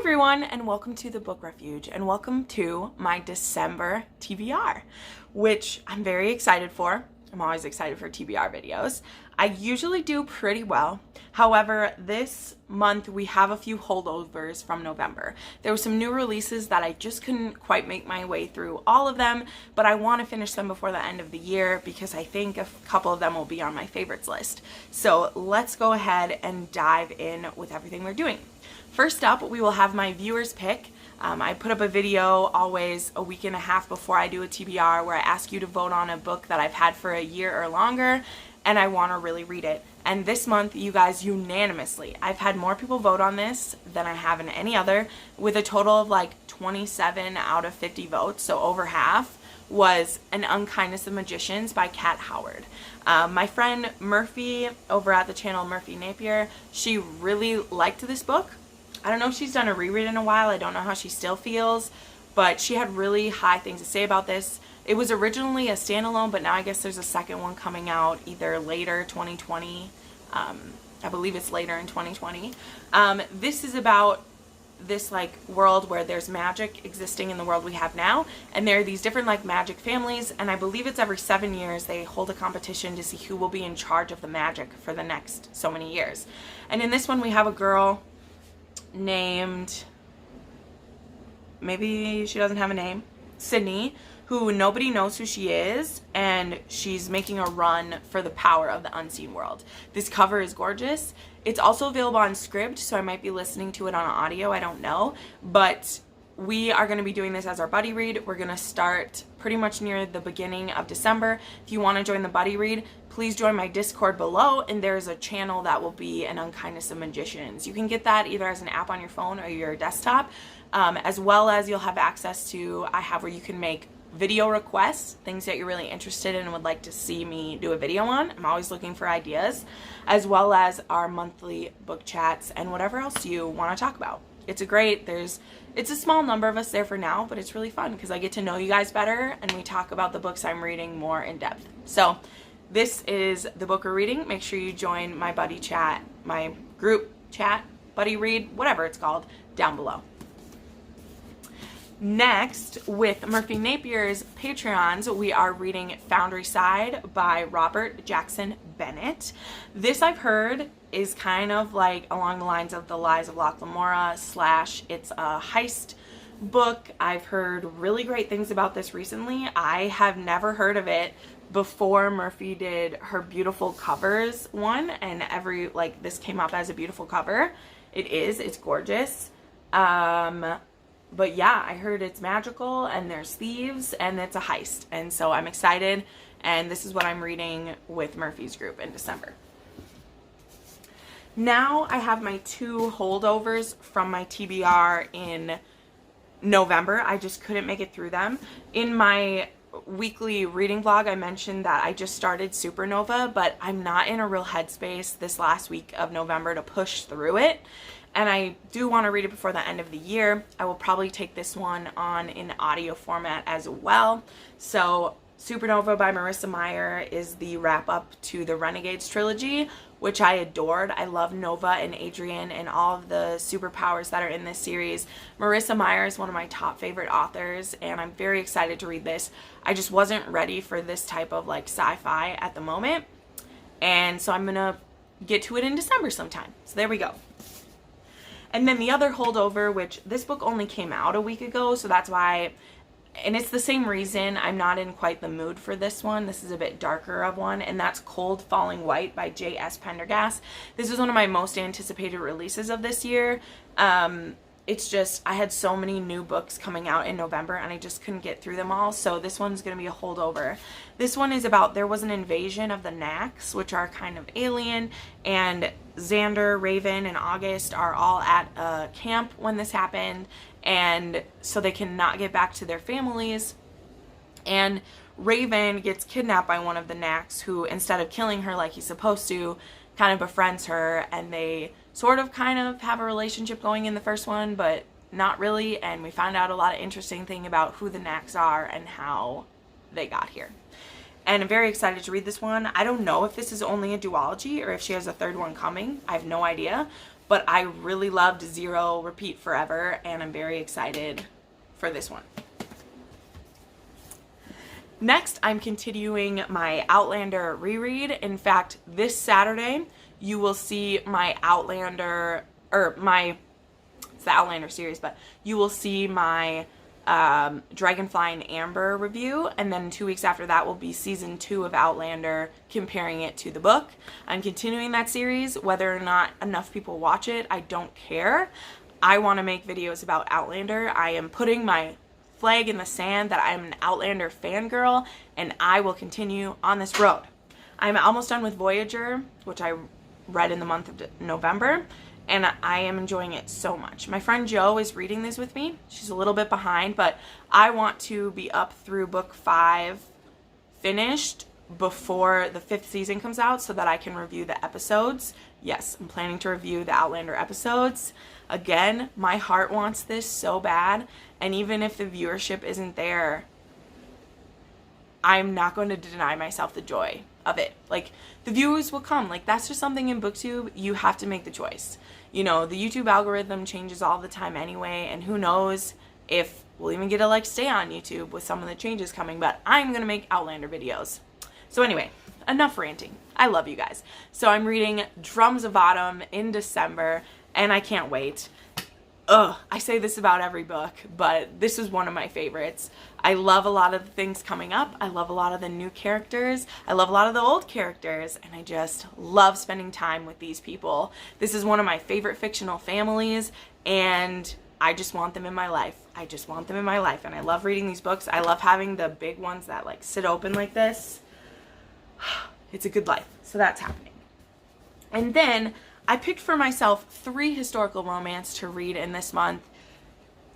everyone, and welcome to the Book Refuge, and welcome to my December TBR, which I'm very excited for. I'm always excited for TBR videos. I usually do pretty well. However, this month we have a few holdovers from November. There were some new releases that I just couldn't quite make my way through all of them, but I want to finish them before the end of the year because I think a couple of them will be on my favorites list. So let's go ahead and dive in with everything we're doing. First up, we will have my viewer's pick. I put up a video always a week and a half before I do a TBR where I ask you to vote on a book that I've had for a year or longer and I want to really read it. And this month, you guys unanimously, I've had more people vote on this than I have in any other, with a total of like 27 out of 50 votes, so over half, was An Unkindness of Magicians by Kat Howard. My friend Murphy over at the channel Murphy Napier, she really liked this book. I don't know if she's done a reread in a while. I don't know how she still feels, but she had really high things to say about this. It was originally a standalone, but now I guess there's a second one coming out either later 2020. I believe it's later in 2020. This is about this like world where there's magic existing in the world we have now, and there are these different like magic families, and I believe it's every 7 years they hold a competition to see who will be in charge of the magic for the next so many years. And in this one we have a girl named, maybe she doesn't have a name, Sydney, who nobody knows who she is, and she's making a run for the power of the unseen world. This cover is gorgeous. It's also available on Scribd, so I might be listening to it on audio, I don't know, but we are going to be doing this as our buddy read. We're going to start pretty much near the beginning of December. If you want to join the buddy read, please join my Discord below, and there's a channel that will be An Unkindness of Magicians. You can get that either as an app on your phone or your desktop, as well as you'll have access to, I have where you can make video requests, things that you're really interested in and would like to see me do a video on. I'm always looking for ideas, as well as our monthly book chats and whatever else you want to talk about. It's a small number of us there for now, but it's really fun because I get to know you guys better and we talk about the books I'm reading more in depth. So this is the book we're reading. Make sure you join my buddy chat, my group chat, buddy read, whatever it's called, down below. Next, with Murphy Napier's Patreons, we are reading Foundryside by Robert Jackson Bennett. This, I've heard, is kind of like along the lines of The Lies of Locke Lamora / it's a heist book. I've heard really great things about this recently. I have never heard of it before Murphy did her beautiful covers one, and this came up as a beautiful cover. It's gorgeous. But yeah, I heard it's magical and there's thieves and it's a heist. And so I'm excited, and this is what I'm reading with Murphy's group in December. Now I have my 2 holdovers from my TBR in November. I just couldn't make it through them. In my weekly reading vlog, I mentioned that I just started Supernova, but I'm not in a real headspace this last week of November to push through it. And I do want to read it before the end of the year. I will probably take this one on in audio format as well. So Supernova by Marissa Meyer is the wrap-up to the Renegades trilogy, which I adored. I love Nova and Adrian and all of the superpowers that are in this series. Marissa Meyer is one of my top favorite authors, and I'm very excited to read this. I just wasn't ready for this type of like sci-fi at the moment, and so I'm gonna get to it in December sometime. So there we go. And then the other holdover, which this book only came out a week ago, so that's why, and it's the same reason I'm not in quite the mood for this one. This is a bit darker of one, and that's Cold Falling White by J.S. Pendergast. This is one of my most anticipated releases of this year. It's just, I had so many new books coming out in November and I just couldn't get through them all, so this one's going to be a holdover. This one is about, there was an invasion of the Knacks, which are kind of alien, and Xander, Raven, and August are all at a camp when this happened, and so they cannot get back to their families, and Raven gets kidnapped by one of the Knacks, who, instead of killing her like he's supposed to, kind of befriends her, and they sort of kind of have a relationship going in the first one, but not really, and we find out a lot of interesting thing about who the Knacks are and how they got here. And I'm very excited to read this one. I don't know if this is only a duology or if she has a third one coming. I have no idea, but I really loved Zero Repeat Forever, and I'm very excited for this one. Next, I'm continuing my Outlander reread. In fact, this Saturday, you will see my Outlander, it's the Outlander series, but you will see my Dragonfly and Amber review, and then 2 weeks after that will be season 2 of Outlander, comparing it to the book. I'm continuing that series. Whether or not enough people watch it, I don't care. I want to make videos about Outlander. I am putting my flag in the sand that I'm an Outlander fangirl, and I will continue on this road. I'm almost done with Voyager, which I read in the month of November, and I am enjoying it so much. My friend Jo is reading this with me. She's a little bit behind, but I want to be up through book 5 finished before the 5th season comes out so that I can review the episodes. Yes, I'm planning to review the Outlander episodes. Again, my heart wants this so bad, and even if the viewership isn't there, I'm not going to deny myself the joy of it. Like, the views will come. Like, that's just something in BookTube. You have to make the choice. You know, the YouTube algorithm changes all the time anyway, and who knows if we'll even get to, like, stay on YouTube with some of the changes coming, but I'm going to make Outlander videos. So anyway, enough ranting. I love you guys. So I'm reading Drums of Autumn in December, and I can't wait. I say this about every book, but this is one of my favorites. I love a lot of the things coming up. I love a lot of the new characters. I love a lot of the old characters, and I just love spending time with these people. This is one of my favorite fictional families, and I just want them in my life. I just want them in my life, and I love reading these books. I love having the big ones that like sit open like this. It's a good life. So that's happening. And then I picked for myself 3 historical romance to read in this month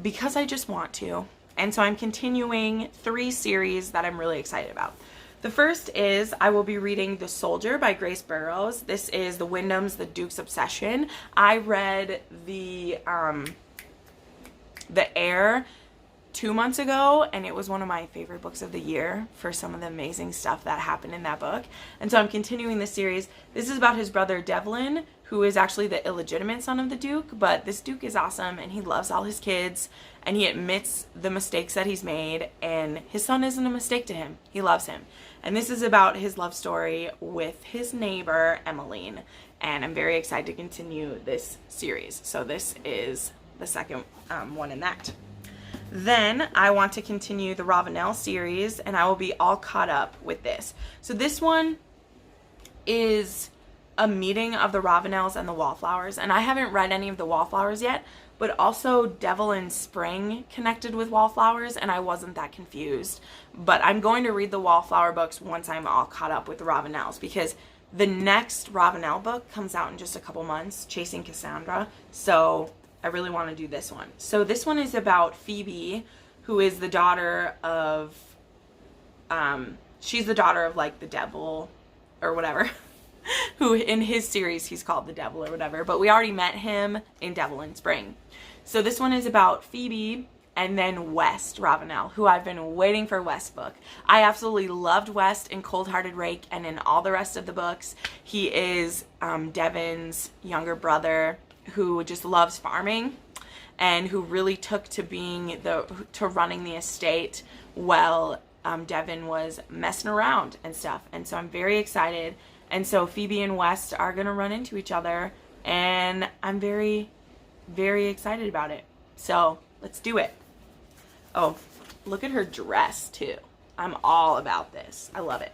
because I just want to. And so I'm continuing 3 series that I'm really excited about. The first is I will be reading The Soldier by Grace Burrows. This is the Wyndham's The Duke's Obsession. I read the Heir 2 months ago, and it was one of my favorite books of the year for some of the amazing stuff that happened in that book. And so I'm continuing this series. This is about his brother Devlin, who is actually the illegitimate son of the Duke, but this Duke is awesome, and he loves all his kids, and he admits the mistakes that he's made, and his son isn't a mistake to him. He loves him. And this is about his love story with his neighbor, Emmeline, and I'm very excited to continue this series. So this is the second one in that. Then I want to continue the Ravenel series, and I will be all caught up with this. So this one is a meeting of the Ravenels and the Wallflowers, and I haven't read any of the Wallflowers yet, but also Devil in Spring connected with Wallflowers, and I wasn't that confused. But I'm going to read the Wallflower books once I'm all caught up with the Ravenels, because the next Ravenel book comes out in just a couple months, Chasing Cassandra, so I really want to do this one. So this one is about Phoebe, who is the daughter of, she's the daughter of like the devil or whatever, who in his series he's called the devil or whatever, but we already met him in Devil in Spring. So this one is about Phoebe and then West Ravenel, who I've been waiting for West book. I absolutely loved West in Cold Hearted Rake and in all the rest of the books. He is Devon's younger brother who just loves farming and who really took to running the estate while Devon was messing around and stuff. And so I'm very excited. And so Phoebe and West are going to run into each other, and I'm very, very excited about it. So let's do it. Oh, look at her dress too. I'm all about this. I love it.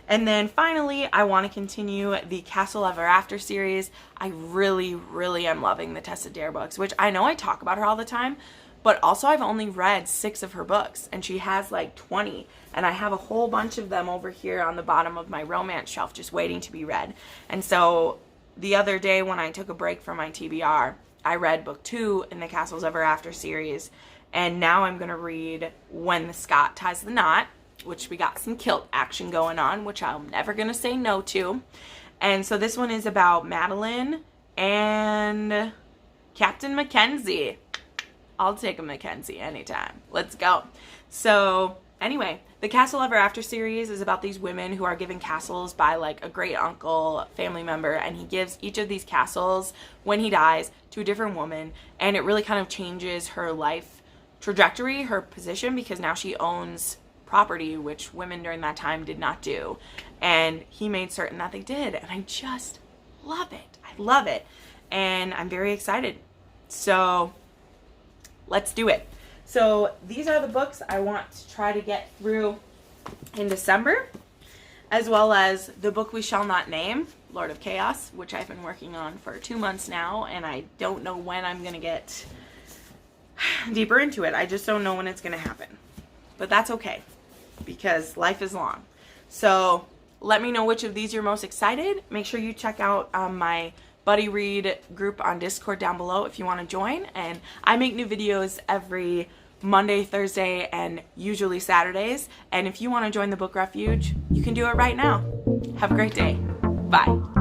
And then finally, I want to continue the Castle Ever After series. I really, really am loving the Tessa Dare books, which I know I talk about her all the time, but also I've only read 6 of her books, and she has like 20, and I have a whole bunch of them over here on the bottom of my romance shelf just waiting to be read. And so the other day when I took a break from my TBR, I read book 2 in the Castles Ever After series, and now I'm going to read When the Scot Ties the Knot, which we got some kilt action going on, which I'm never going to say no to. And so this one is about Madeline and Captain Mackenzie. I'll take a Mackenzie anytime. Let's go. So Anyway, the Castle Ever After series is about these women who are given castles by like a great uncle, family member, and he gives each of these castles when he dies to a different woman, and it really kind of changes her life trajectory, her position, because now she owns property, which women during that time did not do. And he made certain that they did, and I just love it. I love it, and I'm very excited. So let's do it. So these are the books I want to try to get through in December, as well as the book we shall not name, Lord of Chaos, which I've been working on for 2 months now, and I don't know when I'm going to get deeper into it. I just don't know when it's going to happen. But that's okay, because life is long. So let me know which of these you're most excited. Make sure you check out my Buddy Read group on Discord down below if you want to join. And I make new videos every Monday, Thursday, and usually Saturdays. And if you want to join the Book Refuge, you can do it right now. Have a great day. Bye.